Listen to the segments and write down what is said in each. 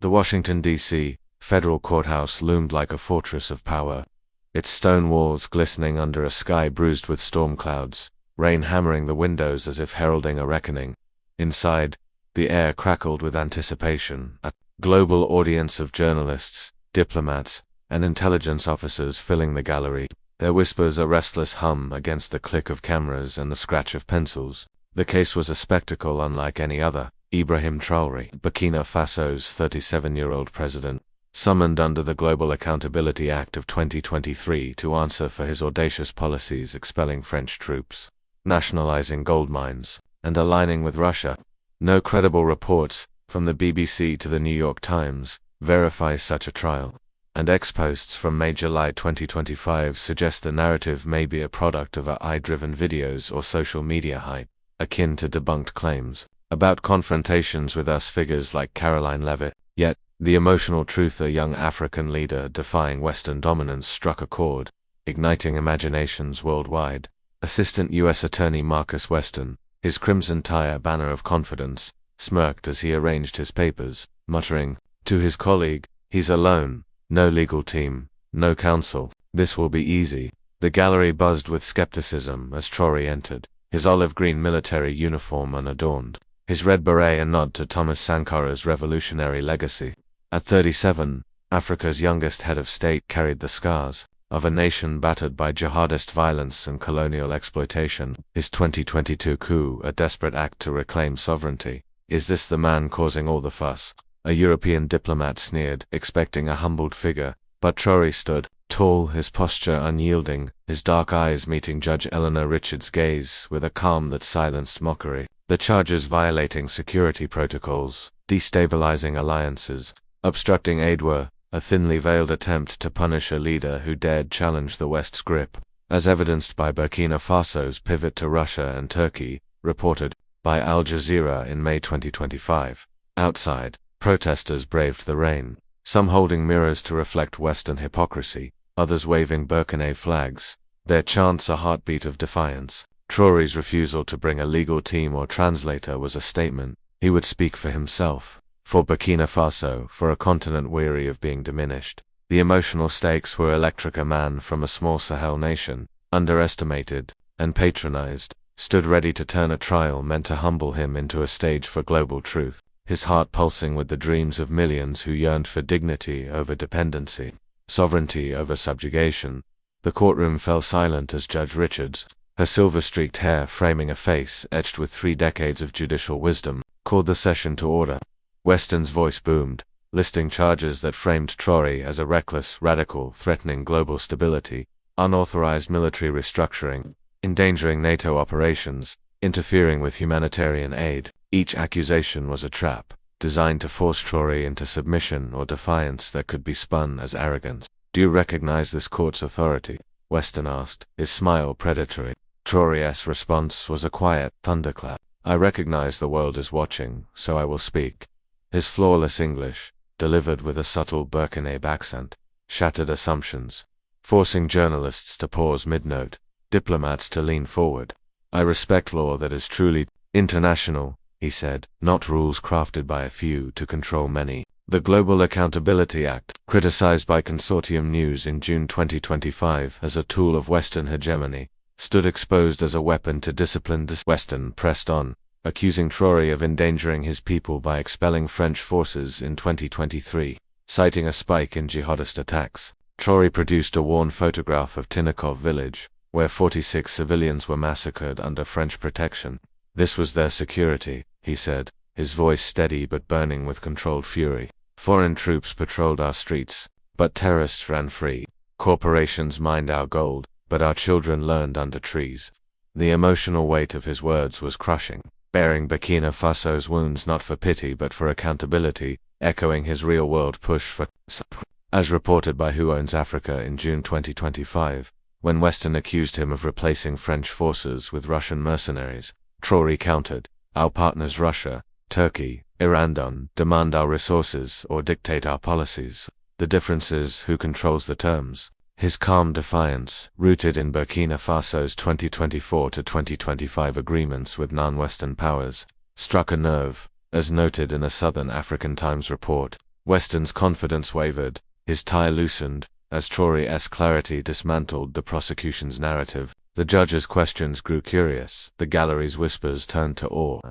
The Washington, D.C. federal courthouse loomed like a fortress of power, its stone walls glistening under a sky bruised with storm clouds, rain hammering the windows as if heralding a reckoning. Inside, the air crackled with anticipation, a global audience of journalists, diplomats, and intelligence officers filling the gallery, their whispers a restless hum against the click of cameras and the scratch of pencils. The case was a spectacle unlike any other. Ibrahim Traoré, Burkina Faso's 37-year-old president, summoned under the Global Accountability Act of 2023 to answer for his audacious policies expelling French troops, nationalizing gold mines, and aligning with Russia. No credible reports, from the BBC to the New York Times, verify such a trial, and ex-posts from May July 2025 suggest the narrative may be a product of AI-driven videos or social media hype, akin to debunked claims about confrontations with US figures like Caroline Leavitt. Yet, the emotional truth, a young African leader defying Western dominance, struck a chord, igniting imaginations worldwide. Assistant U.S. Attorney Marcus Weston, his crimson tie a banner of confidence, smirked as he arranged his papers, muttering to his colleague, "He's alone, no legal team, no counsel, this will be easy." The gallery buzzed with skepticism as Traoré entered, his olive-green military uniform unadorned, his red beret a nod to Thomas Sankara's revolutionary legacy. At 37, Africa's youngest head of state carried the scars of a nation battered by jihadist violence and colonial exploitation. His 2022 coup, a desperate act to reclaim sovereignty. Is this the man causing all the fuss? A European diplomat sneered, expecting a humbled figure, but Traoré stood, tall, his posture unyielding, his dark eyes meeting Judge Eleanor Richards' gaze with a calm that silenced mockery. The charges violating security protocols, destabilizing alliances, obstructing aid were a thinly veiled attempt to punish a leader who dared challenge the West's grip, as evidenced by Burkina Faso's pivot to Russia and Turkey, reported by Al Jazeera in May 2025. Outside, protesters braved the rain, some holding mirrors to reflect Western hypocrisy, others waving Burkina flags, their chants a heartbeat of defiance. Traoré's refusal to bring a legal team or translator was a statement. He would speak for himself, for Burkina Faso, for a continent weary of being diminished. The emotional stakes were electric. A man from a small Sahel nation, underestimated and patronized, stood ready to turn a trial meant to humble him into a stage for global truth, his heart pulsing with the dreams of millions who yearned for dignity over dependency, sovereignty over subjugation. The courtroom fell silent as Judge Richards, her silver-streaked hair framing a face etched with 3 decades of judicial wisdom, called the session to order. Weston's voice boomed, listing charges that framed Traoré as a reckless, radical, threatening global stability, unauthorized military restructuring, endangering NATO operations, interfering with humanitarian aid. Each accusation was a trap, designed to force Traoré into submission or defiance that could be spun as arrogance. "Do you recognize this court's authority?" Weston asked, his smile predatory. Traoré's response was a quiet thunderclap. "I recognize the world is watching, so I will speak." His flawless English, delivered with a subtle Burkinabe accent, shattered assumptions, forcing journalists to pause mid-note, diplomats to lean forward. "I respect law that is truly international," he said, "not rules crafted by a few to control many." The Global Accountability Act, criticized by Consortium News in June 2025 as a tool of Western hegemony, stood exposed as a weapon to discipline. Weston pressed on, accusing Traoré of endangering his people by expelling French forces in 2023, citing a spike in jihadist attacks. Traoré produced a worn photograph of Tinakov village, where 46 civilians were massacred under French protection. "This was their security," he said, his voice steady but burning with controlled fury. "Foreign troops patrolled our streets, but terrorists ran free. Corporations mined our gold, but our children learned under trees." The emotional weight of his words was crushing, bearing Burkina Faso's wounds not for pity but for accountability, echoing his real-world push for as reported by Who Owns Africa in June 2025, when Weston accused him of replacing French forces with Russian mercenaries. Traoré countered, "Our partners Russia, Turkey, Iran don't demand our resources or dictate our policies. The difference is who controls the terms." His calm defiance, rooted in Burkina Faso's 2024 to 2025 agreements with non-Western powers, struck a nerve, as noted in a Southern African Times report. Weston's confidence wavered, his tie loosened, as Traoré's clarity dismantled the prosecution's narrative. The judge's questions grew curious, the gallery's whispers turned to awe,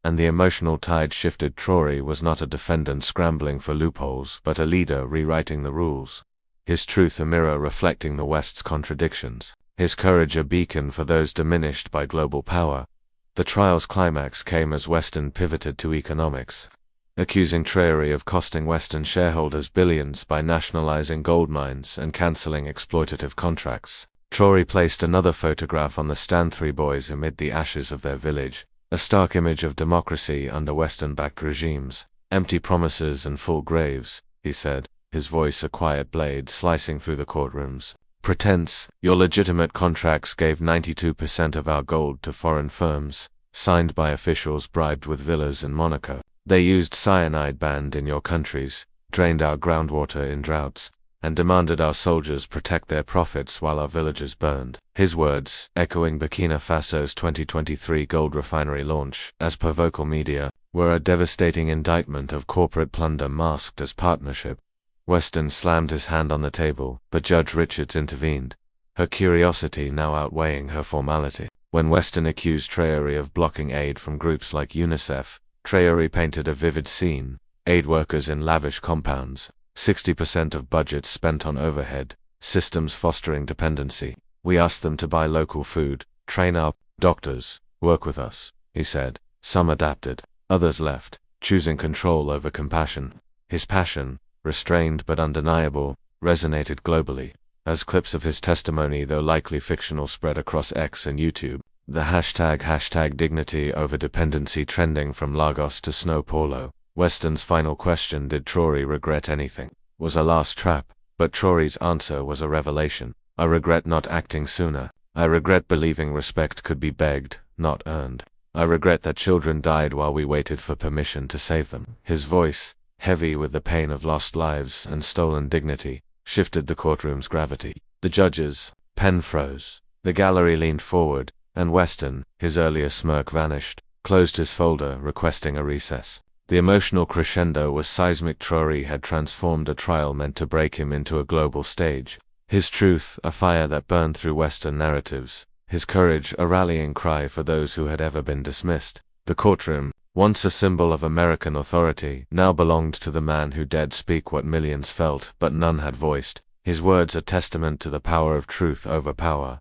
and the emotional tide shifted. Traoré was not a defendant scrambling for loopholes, but a leader rewriting the rules. His truth a mirror reflecting the West's contradictions, his courage a beacon for those diminished by global power. The trial's climax came as Weston pivoted to economics, accusing Traoré of costing Western shareholders billions by nationalizing gold mines and canceling exploitative contracts. Traoré placed another photograph on the stand, three boys amid the ashes of their village, a stark image of democracy under Western-backed regimes. Empty promises and full graves, he said, his voice a quiet blade slicing through the courtrooms. Pretense, your legitimate contracts gave 92% of our gold to foreign firms, signed by officials bribed with villas in Monaco. They used cyanide banned in your countries, drained our groundwater in droughts, and demanded our soldiers protect their profits while our villages burned. His words, echoing Burkina Faso's 2023 gold refinery launch, as per vocal media, were a devastating indictment of corporate plunder masked as partnership. Weston slammed his hand on the table, but Judge Richards intervened, her curiosity now outweighing her formality. When Weston accused Traoré of blocking aid from groups like UNICEF, Traoré painted a vivid scene: aid workers in lavish compounds, 60% of budgets spent on overhead, systems fostering dependency. We asked them to buy local food, train our doctors, work with us, he said. Some adapted, others left, choosing control over compassion. His passion, restrained but undeniable, resonated globally. As clips of his testimony, though likely fictional, spread across X and YouTube, the hashtag dignity over dependency trending from Lagos to São Paulo. Weston's final question, did Traoré regret anything, was a last trap, but Traoré's answer was a revelation. I regret not acting sooner. I regret believing respect could be begged, not earned. I regret that children died while we waited for permission to save them. His voice, heavy with the pain of lost lives and stolen dignity, shifted the courtroom's gravity. The judge's pen froze. The gallery leaned forward, and Weston, his earlier smirk vanished, closed his folder, requesting a recess. The emotional crescendo was seismic. Traoré had transformed a trial meant to break him into a global stage. His truth, a fire that burned through Western narratives. His courage, a rallying cry for those who had ever been dismissed. The courtroom, once a symbol of American authority, now belonged to the man who dared speak what millions felt but none had voiced. His words a testament to the power of truth over power.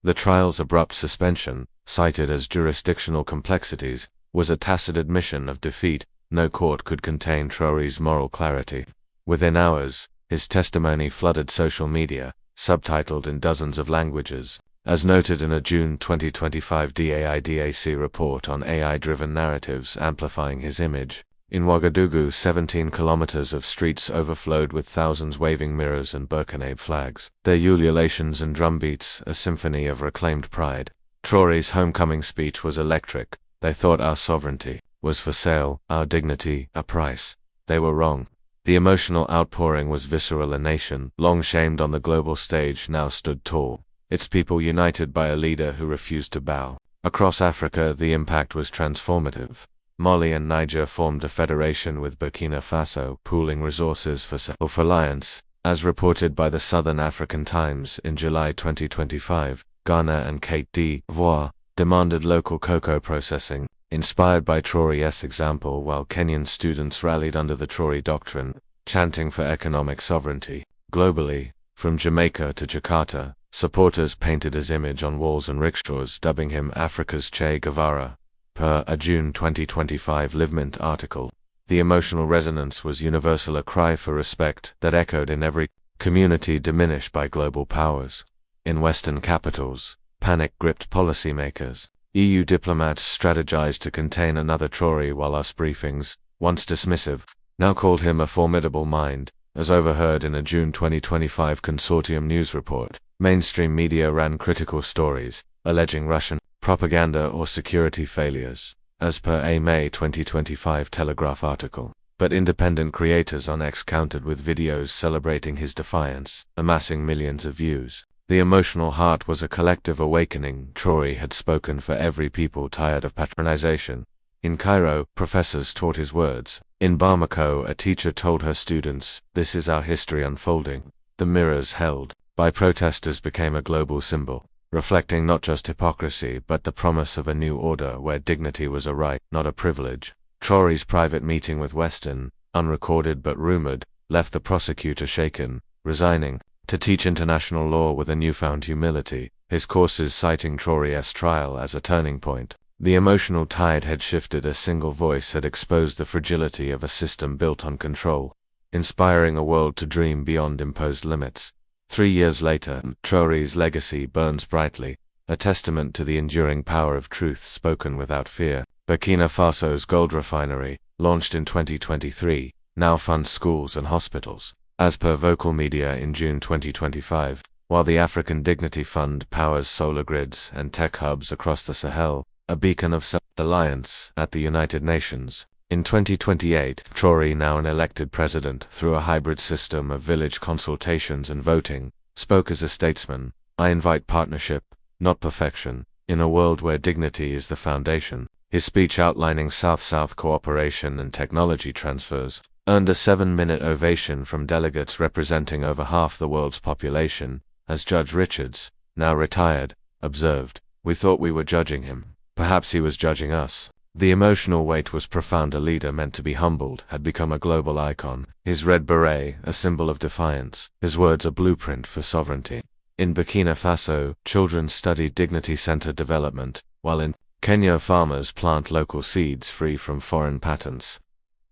The trial's abrupt suspension, cited as jurisdictional complexities, was a tacit admission of defeat. No court could contain Traoré's moral clarity. Within hours, his testimony flooded social media, subtitled in dozens of languages. As noted in a June 2025 DAIDAC report on AI-driven narratives amplifying his image, in Ouagadougou 17 kilometers of streets overflowed with thousands waving mirrors and Burkina flags, their ululations and drumbeats a symphony of reclaimed pride. Traoré's homecoming speech was electric. They thought our sovereignty was for sale, our dignity a price. They were wrong. The emotional outpouring was visceral. A nation, long shamed on the global stage, now stood tall, its people united by a leader who refused to bow. Across Africa, the impact was transformative. Mali and Niger formed a federation with Burkina Faso, pooling resources for self-reliance. As reported by the Southern African Times in July 2025, Ghana and Côte d'Ivoire demanded local cocoa processing, inspired by Traoré's example, while Kenyan students rallied under the Traoré doctrine, chanting for economic sovereignty. Globally, from Jamaica to Jakarta, supporters painted his image on walls and rickshaws, dubbing him Africa's Che Guevara. Per a June 2025 LiveMint article, the emotional resonance was universal, a cry for respect that echoed in every community diminished by global powers. In Western capitals, panic gripped policymakers. EU diplomats strategized to contain another Traoré, while US briefings, once dismissive, now called him a formidable mind. As overheard in a June 2025 Consortium news report, mainstream media ran critical stories, alleging Russian propaganda or security failures, as per a May 2025 Telegraph article. But independent creators on X countered with videos celebrating his defiance, amassing millions of views. The emotional heart was a collective awakening. Traoré had spoken for every people tired of patronization. In Cairo, professors taught his words, In Bamako, a teacher told her students, "This is our history unfolding." The mirrors held by protesters became a global symbol, reflecting not just hypocrisy but the promise of a new order where dignity was a right, not a privilege. Traoré's private meeting with Weston, unrecorded but rumored, left the prosecutor shaken, resigning to teach international law with a newfound humility, his courses citing Traoré's trial as a turning point. The emotional tide had shifted. A single voice had exposed the fragility of a system built on control, inspiring a world to dream beyond imposed limits. 3 years later, Traoré's legacy burns brightly, a testament to the enduring power of truth spoken without fear. Burkina Faso's gold refinery, launched in 2023, now funds schools and hospitals. As per Vocal Media in June 2025, while the African Dignity Fund powers solar grids and tech hubs across the Sahel, a beacon of self-reliance at the United Nations. In 2028, Traoré, now an elected president through a hybrid system of village consultations and voting, spoke as a statesman. "I invite partnership, not perfection, in a world where dignity is the foundation." His speech outlining South-South cooperation and technology transfers earned a 7-minute ovation from delegates representing over half the world's population. As Judge Richards, now retired, observed, "We thought we were judging him. Perhaps he was judging us." The emotional weight was profound. A leader meant to be humbled had become a global icon, his red beret a symbol of defiance, his words a blueprint for sovereignty. In Burkina Faso, children study dignity-centered development, while in Kenya farmers plant local seeds free from foreign patents.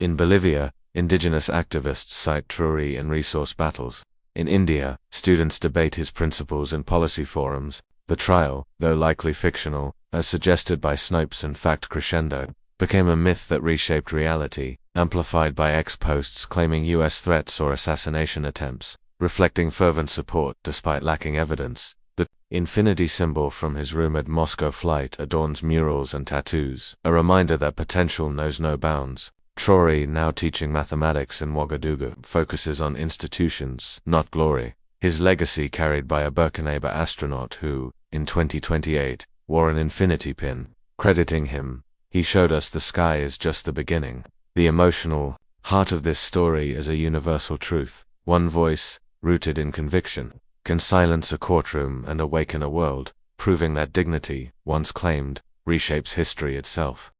In Bolivia, indigenous activists cite Traoré in resource battles. In India, students debate his principles in policy forums. The trial, though likely fictional, as suggested by Snopes and Fact Crescendo, became a myth that reshaped reality, amplified by ex-posts claiming US threats or assassination attempts, reflecting fervent support despite lacking evidence. The infinity symbol from his rumored Moscow flight adorns murals and tattoos, a reminder that potential knows no bounds. Traoré, now teaching mathematics in Ouagadougou, focuses on institutions, not glory. His legacy carried by a Burkina Faso astronaut who, in 2028, wore an infinity pin. Crediting him, "He showed us the sky is just the beginning." The emotional heart of this story is a universal truth. One voice, rooted in conviction, can silence a courtroom and awaken a world, proving that dignity, once claimed, reshapes history itself.